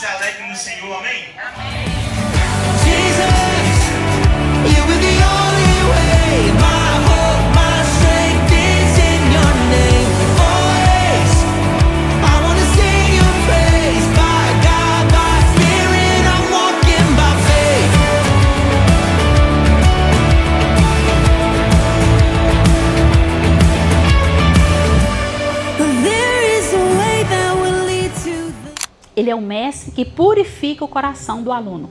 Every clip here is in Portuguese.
se alegre no Senhor, amém? Jesus, you were the only way. My hope, my strength is in your name. Always, I wanna sing your praise. By God, by Spirit, I'm walking by faith. There is a way that will lead to the... Ele é o mestre que purifica o coração do aluno.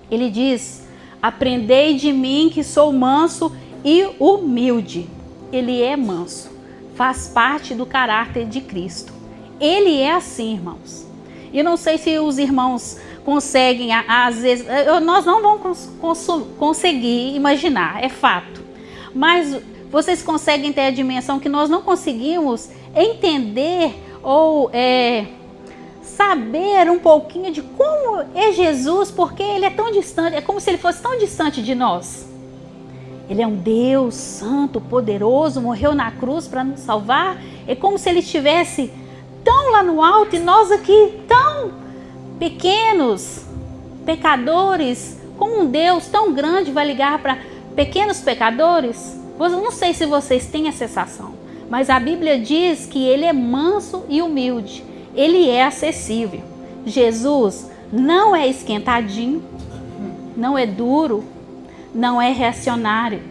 Ele diz: aprendei de mim que sou manso e humilde. Ele é manso, faz parte do caráter de Cristo. Ele é assim, irmãos. E não sei se os irmãos conseguem, às vezes, nós não vamos conseguir imaginar, é fato. Mas vocês conseguem ter a dimensão que nós não conseguimos entender ou saber um pouquinho de como é Jesus, porque ele é tão distante, é como se ele fosse tão distante de nós. Ele é um Deus santo, poderoso, morreu na cruz para nos salvar. É como se ele estivesse tão lá no alto e nós aqui tão pequenos, pecadores. Como um Deus tão grande vai ligar para pequenos pecadores? Eu não sei se vocês têm essa sensação, mas a Bíblia diz que ele é manso e humilde. Ele é acessível. Jesus não é esquentadinho, não é duro, não é reacionário,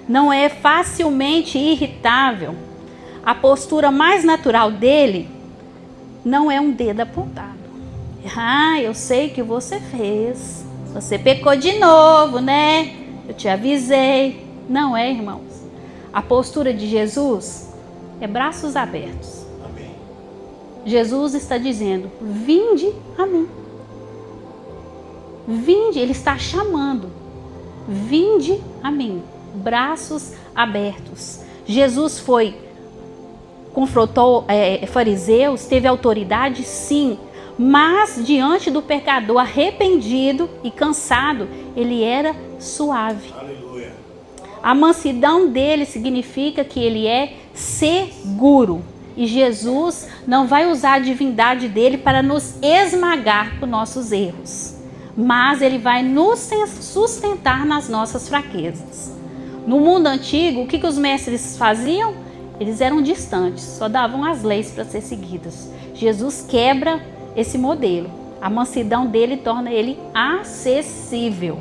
não é facilmente irritável. A postura mais natural dele não é um dedo apontado. Ah, eu sei que você fez. Você pecou de novo, né? Eu te avisei. Não é, irmãos. A postura de Jesus é braços abertos. Jesus está dizendo: vinde a mim. Vinde, ele está chamando. Vinde a mim. Braços abertos. Jesus confrontou fariseus, teve autoridade, sim, mas diante do pecador arrependido e cansado, ele era suave. Aleluia. A mansidão dele significa que ele é seguro. E Jesus não vai usar a divindade dele para nos esmagar por nossos erros, mas ele vai nos sustentar nas nossas fraquezas. No mundo antigo, o que os mestres faziam? Eles eram distantes, só davam as leis para ser seguidas. Jesus quebra esse modelo. A mansidão dele torna ele acessível.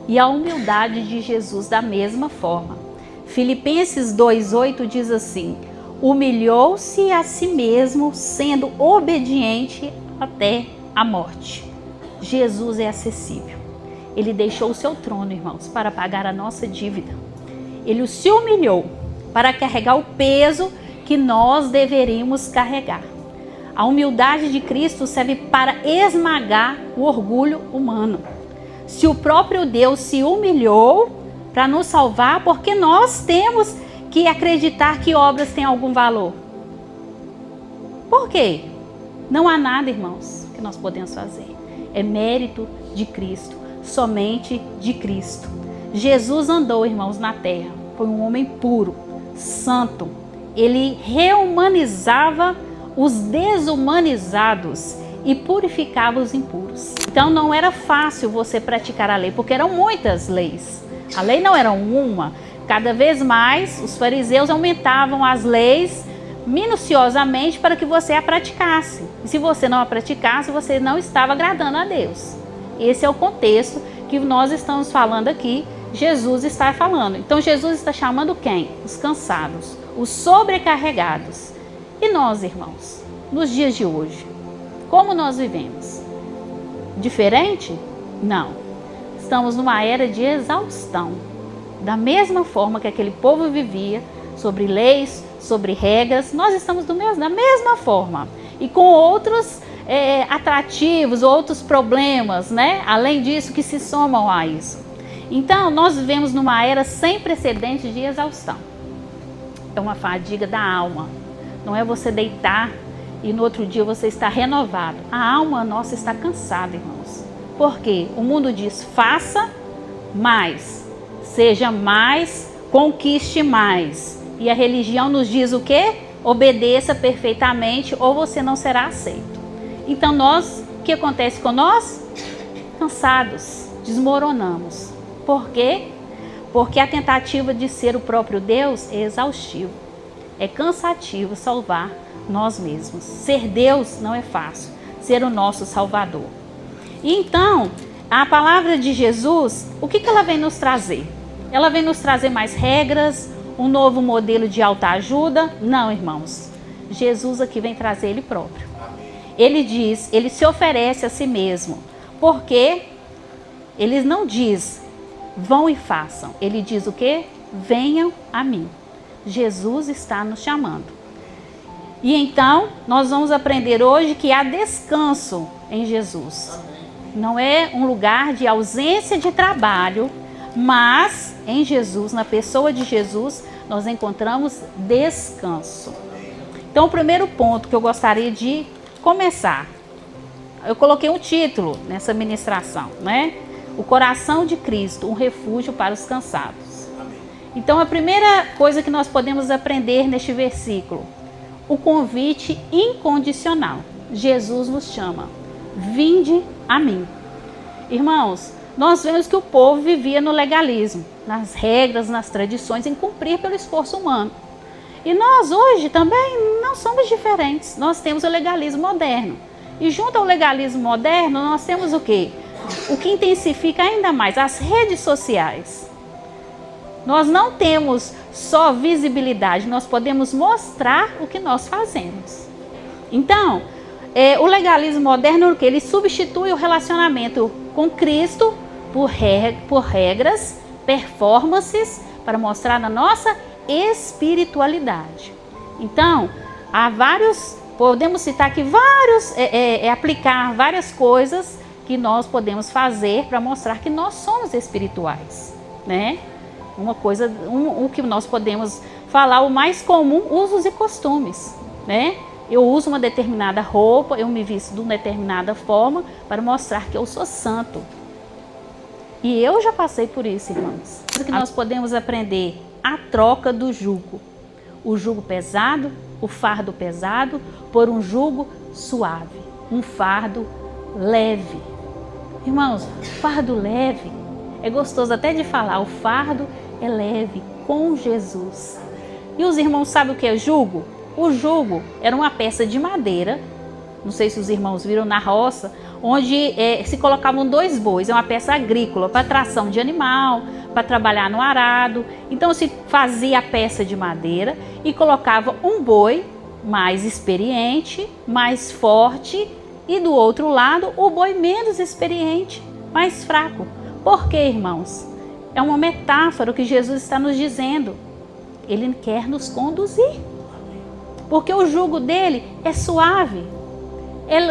E a humildade de Jesus da mesma forma. Filipenses 2:8 diz assim: humilhou-se a si mesmo, sendo obediente até a morte. Jesus é acessível. Ele deixou o seu trono, irmãos, para pagar a nossa dívida. Ele se humilhou para carregar o peso que nós deveríamos carregar. A humildade de Cristo serve para esmagar o orgulho humano. Se o próprio Deus se humilhou para nos salvar, porque nós temos que acreditar que obras têm algum valor. Por quê? Não há nada, irmãos, que nós podemos fazer. É mérito de Cristo, somente de Cristo. Jesus andou, irmãos, na terra. Foi um homem puro, santo. Ele reumanizava os desumanizados e purificava os impuros. Então não era fácil você praticar a lei, porque eram muitas leis. A lei não era uma. Cada vez mais, os fariseus aumentavam as leis minuciosamente para que você a praticasse. E se você não a praticasse, você não estava agradando a Deus. Esse é o contexto que nós estamos falando aqui, Jesus está falando. Então Jesus está chamando quem? Os cansados, os sobrecarregados. E nós, irmãos, nos dias de hoje, como nós vivemos? Diferente? Não. Estamos numa era de exaustão. Da mesma forma que aquele povo vivia, sobre leis, sobre regras, nós estamos da mesma forma. E com outros atrativos, outros problemas, né? Além disso, que se somam a isso. Então, nós vivemos numa era sem precedentes de exaustão. É uma fadiga da alma. Não é você deitar e no outro dia você está renovado. A alma nossa está cansada, irmãos. Por quê? O mundo diz: faça mais. Seja mais, conquiste mais. E a religião nos diz o quê? Obedeça perfeitamente ou você não será aceito. Então nós o que acontece com nós? Cansados, desmoronamos. Por quê? Porque a tentativa de ser o próprio Deus é exaustivo. É cansativo salvar nós mesmos. Ser Deus não é fácil. Ser o nosso Salvador. E então, a palavra de Jesus, o que ela vem nos trazer? Ela vem nos trazer mais regras, um novo modelo de autoajuda? Não, irmãos. Jesus aqui vem trazer Ele próprio. Ele diz, Ele se oferece a si mesmo. Porque Ele não diz, vão e façam. Ele diz o quê? Venham a mim. Jesus está nos chamando. E então, nós vamos aprender hoje que há descanso em Jesus. Não é um lugar de ausência de trabalho, mas em Jesus, na pessoa de Jesus, nós encontramos descanso. Então, o primeiro ponto que eu gostaria de começar, eu coloquei um título nessa ministração, né? O coração de Cristo, um refúgio para os cansados. Então, a primeira coisa que nós podemos aprender neste versículo, o convite incondicional. Jesus nos chama, vinde a mim. Irmãos, nós vemos que o povo vivia no legalismo, nas regras, nas tradições, em cumprir pelo esforço humano. E nós hoje também não somos diferentes. Nós temos o legalismo moderno. E junto ao legalismo moderno, nós temos o quê? O que intensifica ainda mais, as redes sociais. Nós não temos só visibilidade, nós podemos mostrar o que nós fazemos. Então, o legalismo moderno, ele substitui o relacionamento com Cristo por regras, performances, para mostrar a nossa espiritualidade. Então, podemos citar aqui aplicar várias coisas que nós podemos fazer para mostrar que nós somos espirituais, né? Uma coisa, o que nós podemos falar, o mais comum, usos e costumes, né? Eu uso uma determinada roupa, eu me visto de uma determinada forma para mostrar que eu sou santo. E eu já passei por isso, irmãos. O que nós podemos aprender? A troca do jugo. O jugo pesado, o fardo pesado, por um jugo suave. Um fardo leve. Irmãos, fardo leve, é gostoso até de falar, o fardo é leve com Jesus. E os irmãos sabem o que é jugo? O jugo era uma peça de madeira, não sei se os irmãos viram na roça, onde se colocavam 2 bois, é uma peça agrícola para tração de animal, para trabalhar no arado. Então se fazia a peça de madeira e colocava um boi mais experiente, mais forte, e do outro lado o boi menos experiente, mais fraco. Por quê, irmãos? É uma metáfora que Jesus está nos dizendo. Ele quer nos conduzir. Porque o jugo dele é suave.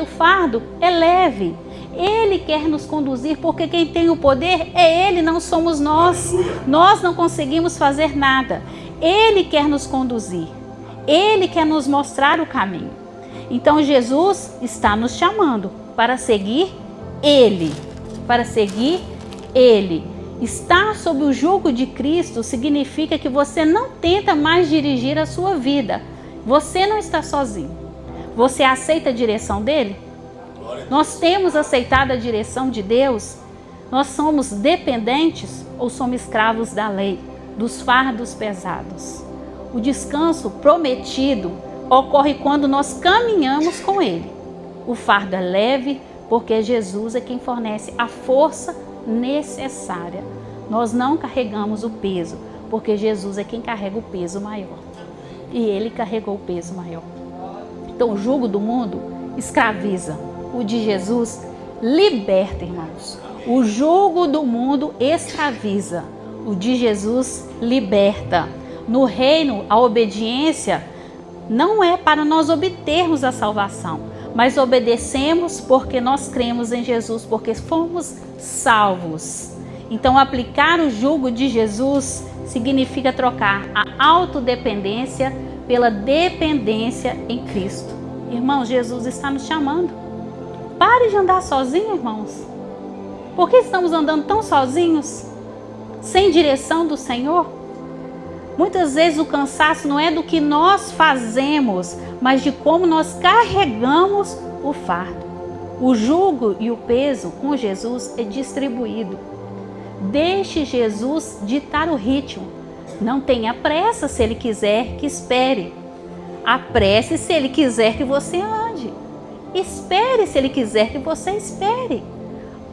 O fardo é leve. Ele quer nos conduzir porque quem tem o poder é Ele, não somos nós. Nós não conseguimos fazer nada. Ele quer nos conduzir. Ele quer nos mostrar o caminho. Então Jesus está nos chamando para seguir Ele. Para seguir Ele. Estar sob o jugo de Cristo significa que você não tenta mais dirigir a sua vida. Você não está sozinho. Você aceita a direção dele? Nós temos aceitado a direção de Deus? Nós somos dependentes ou somos escravos da lei, dos fardos pesados? O descanso prometido ocorre quando nós caminhamos com Ele. O fardo é leve porque Jesus é quem fornece a força necessária. Nós não carregamos o peso, porque Jesus é quem carrega o peso maior. E Ele carregou o peso maior. Então o jugo do mundo escraviza. O de Jesus liberta, irmãos. O jugo do mundo escraviza. O de Jesus liberta. No reino, a obediência não é para nós obtermos a salvação, mas obedecemos porque nós cremos em Jesus, porque fomos salvos. Então, aplicar o jugo de Jesus significa trocar a autodependência pela dependência em Cristo. Irmãos, Jesus está nos chamando. Pare de andar sozinho, irmãos. Por que estamos andando tão sozinhos? Sem direção do Senhor? Muitas vezes o cansaço não é do que nós fazemos, mas de como nós carregamos o fardo. O jugo e o peso com Jesus é distribuído. Deixe Jesus ditar o ritmo. Não tenha pressa se Ele quiser que espere. Apresse se Ele quiser que você ande. Espere se Ele quiser que você espere.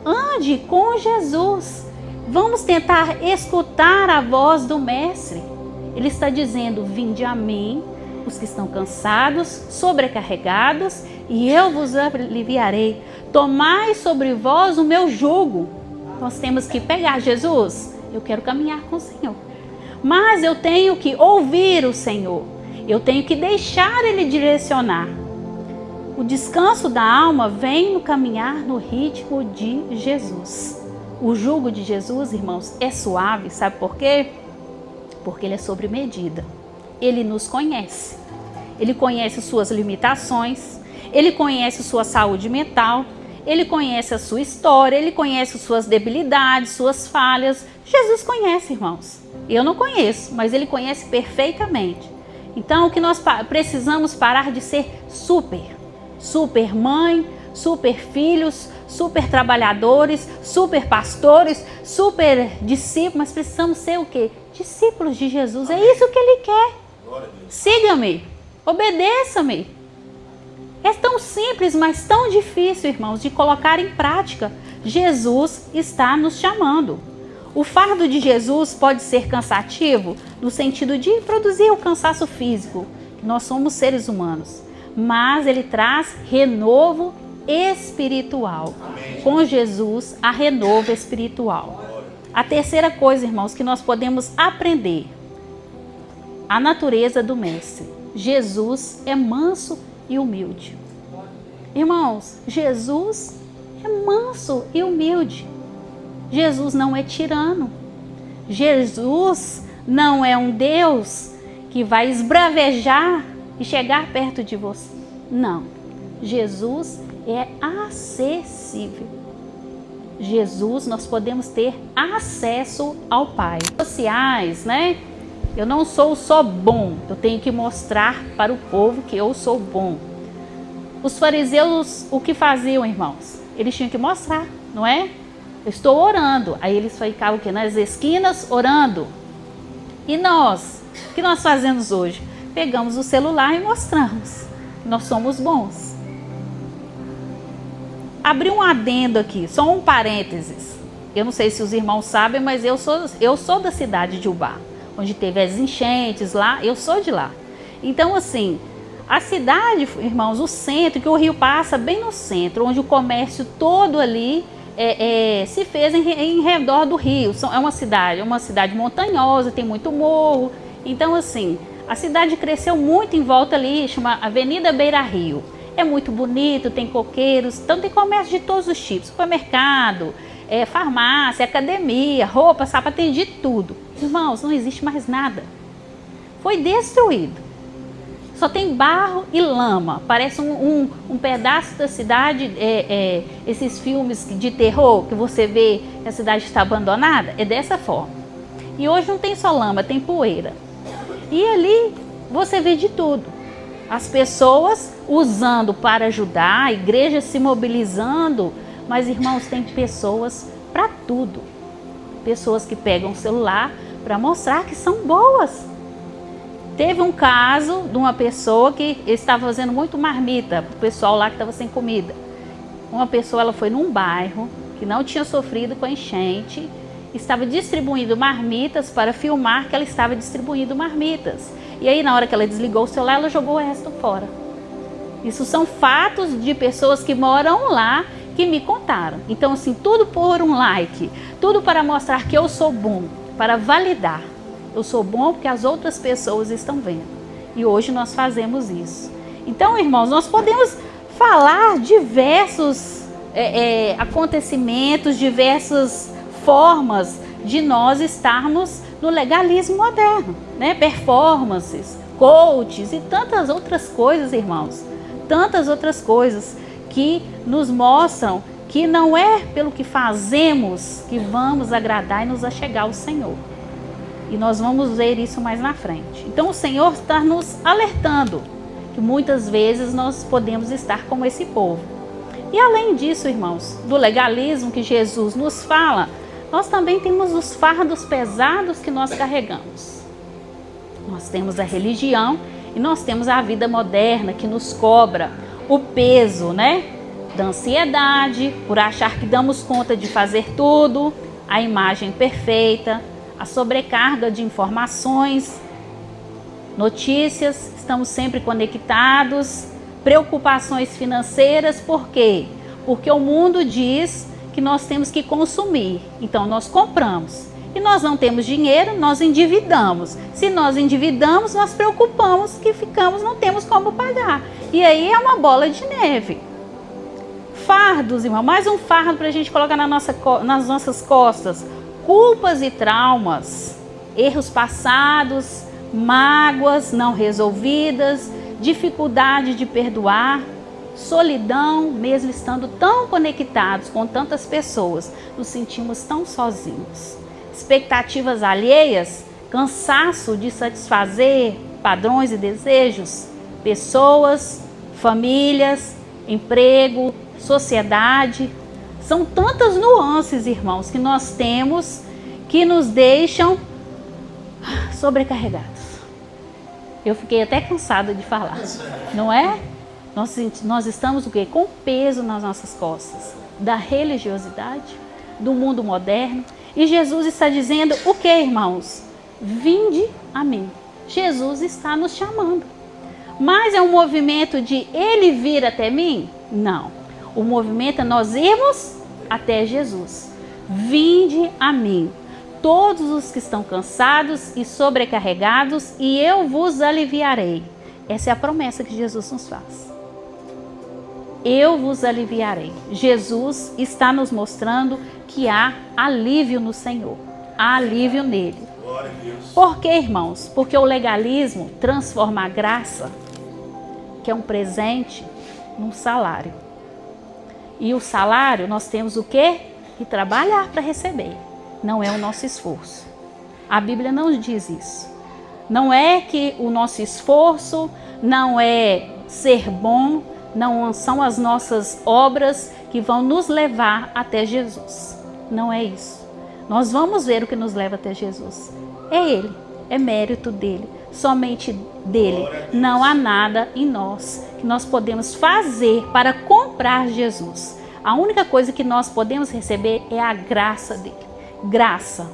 Ande com Jesus. Vamos tentar escutar a voz do Mestre. Ele está dizendo: vinde a mim, os que estão cansados, sobrecarregados, e eu vos aliviarei. Tomai sobre vós o meu jugo. Nós temos que pegar Jesus. Eu quero caminhar com o Senhor, mas eu tenho que ouvir o Senhor. Eu tenho que deixar Ele direcionar. O descanso da alma vem no caminhar no ritmo de Jesus. O jugo de Jesus, irmãos, é suave. Sabe por quê? Porque Ele é sobre medida. Ele nos conhece. Ele conhece suas limitações. Ele conhece sua saúde mental. Ele conhece a sua história. Ele conhece suas debilidades, suas falhas. Jesus conhece, irmãos. Eu não conheço, mas Ele conhece perfeitamente. Então, o que nós precisamos parar de ser super mãe, super filhos, super trabalhadores, super pastores, super discípulos, mas precisamos ser o quê? Discípulos de Jesus. É isso que Ele quer. Siga-me, obedeça-me. É tão simples, mas tão difícil, irmãos, de colocar em prática. Jesus está nos chamando. O fardo de Jesus pode ser cansativo no sentido de produzir o cansaço físico. Nós somos seres humanos. Mas Ele traz renovo espiritual. Com Jesus, há renovo espiritual. A terceira coisa, irmãos, que nós podemos aprender: a natureza do Mestre. Jesus é manso e humilde. Irmãos, Jesus é manso e humilde. Jesus não é tirano. Jesus não é um Deus que vai esbravejar e chegar perto de você. Não. Jesus é acessível. Jesus, nós podemos ter acesso ao Pai. Sociais, né? Eu não sou só bom, eu tenho que mostrar para o povo que eu sou bom. Os fariseus, o que faziam, irmãos? Eles tinham que mostrar, não é? Eu estou orando. Aí eles ficavam o quê? Nas esquinas orando. E nós? O que nós fazemos hoje? Pegamos o celular e mostramos. Nós somos bons. Abri um adendo aqui, só um parênteses. Eu não sei se os irmãos sabem, mas eu sou da cidade de Ubá, onde teve as enchentes lá, eu sou de lá. Então, assim, a cidade, irmãos, o centro, que o rio passa bem no centro, onde o comércio todo ali se fez em redor do rio. É uma cidade montanhosa, tem muito morro. Então, assim, a cidade cresceu muito em volta ali, chama Avenida Beira Rio. É muito bonito, tem coqueiros, então tem comércio de todos os tipos, supermercado, farmácia, academia, roupa, sapateiro, de tudo. Irmãos, não existe mais nada. Foi destruído. Só tem barro e lama. Parece um pedaço da cidade, esses filmes de terror que você vê que a cidade está abandonada, é dessa forma. E hoje não tem só lama, tem poeira. E ali você vê de tudo. As pessoas usando para ajudar, a igreja se mobilizando, mas, irmãos, tem pessoas para tudo. Pessoas que pegam o celular para mostrar que são boas. Teve um caso de uma pessoa que estava fazendo muito marmita para o pessoal lá que estava sem comida. Uma pessoa, ela foi num bairro que não tinha sofrido com a enchente, estava distribuindo marmitas para filmar que ela estava distribuindo marmitas. E aí, na hora que ela desligou o celular, ela jogou o resto fora. Isso são fatos de pessoas que moram lá que me contaram. Então, assim, tudo por um like, tudo para mostrar que eu sou bom, para validar. Eu sou bom porque as outras pessoas estão vendo. E hoje nós fazemos isso. Então, irmãos, nós podemos falar diversos acontecimentos, diversas formas de nós estarmos no legalismo moderno, né? Performances, coaches e tantas outras coisas, irmãos. Tantas outras coisas que nos mostram que não é pelo que fazemos que vamos agradar e nos achegar ao Senhor. E nós vamos ver isso mais na frente. Então o Senhor está nos alertando que muitas vezes nós podemos estar como esse povo. E além disso, irmãos, do legalismo que Jesus nos fala, nós também temos os fardos pesados que nós carregamos. Nós temos a religião e nós temos a vida moderna que nos cobra o peso, da ansiedade, por achar que damos conta de fazer tudo, a imagem perfeita, a sobrecarga de informações, notícias, estamos sempre conectados, preocupações financeiras, por quê? Porque o mundo diz que nós temos que consumir, então nós compramos. E nós não temos dinheiro, nós endividamos. Se nós endividamos, nós preocupamos que não temos como pagar. E aí é uma bola de neve. Fardos, irmão, mais um fardo para a gente colocar nas nossas costas. Culpas e traumas, erros passados, mágoas não resolvidas, dificuldade de perdoar, solidão, mesmo estando tão conectados com tantas pessoas, nos sentimos tão sozinhos. Expectativas alheias, cansaço de satisfazer padrões e desejos, pessoas, famílias, emprego, sociedade. São tantas nuances, irmãos, que nós temos que nos deixam sobrecarregados. Eu fiquei até cansada de falar, não é? Nós estamos o quê? Com peso nas nossas costas, da religiosidade, do mundo moderno. E Jesus está dizendo o que, irmãos? Vinde a mim. Jesus está nos chamando. Mas é um movimento de ele vir até mim? Não. O movimento é nós irmos até Jesus. Vinde a mim, todos os que estão cansados e sobrecarregados, e eu vos aliviarei. Essa é a promessa que Jesus nos faz. Eu vos aliviarei. Jesus está nos mostrando que há alívio no Senhor, há alívio nele. Glória a Deus. Por quê, irmãos? Porque o legalismo transforma a graça, que é um presente, num salário. E o salário nós temos o quê? Que trabalhar para receber. Não é o nosso esforço. A Bíblia não diz isso. Não é que o nosso esforço não é ser bom, não são as nossas obras que vão nos levar até Jesus. Não é isso. Nós vamos ver o que nos leva até Jesus. É Ele, é mérito dele, somente dele. Não há nada em nós que nós podemos fazer para comprar Jesus. A única coisa que nós podemos receber é a graça dele. Graça.